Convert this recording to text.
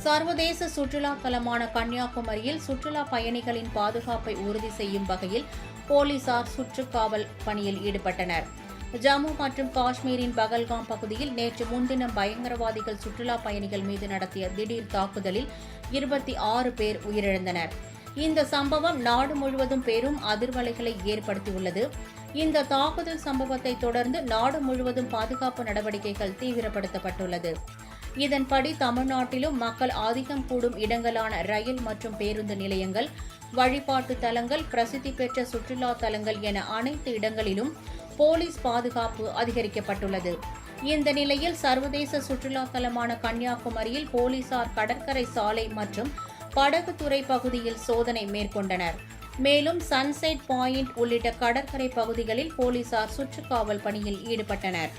சர்வதேச சுற்றுலா தலமான கன்னியாகுமரியில் சுற்றுலா பயணிகளின் பாதுகாப்பை உறுதி செய்யும் வகையில் போலீசார் சுற்றுக்காவல் பணியில் ஈடுபட்டனர். ஜம்மு மற்றும் காஷ்மீரின் பகல்காம் பகுதியில் நேற்று முன்தினம் பயங்கரவாதிகள் சுற்றுலா பயணிகள் மீது நடத்திய திடீர் தாக்குதலில் 26 பேர் உயிரிழந்தனர். இந்த சம்பவம் நாடு முழுவதும் பெரும் அதிர்வலைகளை ஏற்படுத்தியுள்ளது. இந்த தாக்குதல் சம்பவத்தை தொடர்ந்து நாடு முழுவதும் பாதுகாப்பு நடவடிக்கைகள் தீவிரப்படுத்தப்பட்டுள்ளது. இதன்படி தமிழ்நாட்டிலும் மக்கள் அதிகம் கூடும் இடங்களான ரயில் மற்றும் பேருந்து நிலையங்கள், வழிபாட்டு தலங்கள், பிரசித்தி பெற்ற சுற்றுலா தலங்கள் என அனைத்து இடங்களிலும் போலீஸ் பாதுகாப்பு அதிகரிக்கப்பட்டுள்ளது. இந்த நிலையில் சர்வதேச சுற்றுலா தலமான கன்னியாகுமரியில் போலீசார் கடற்கரை சாலை மற்றும் படகுத்துறை பகுதியில் சோதனை மேற்கொண்டனர். மேலும் சன்செட் பாயிண்ட் உள்ளிட்ட கடற்கரை பகுதிகளில் போலீசார் சுற்றுக்காவல் பணியில் ஈடுபட்டனர்.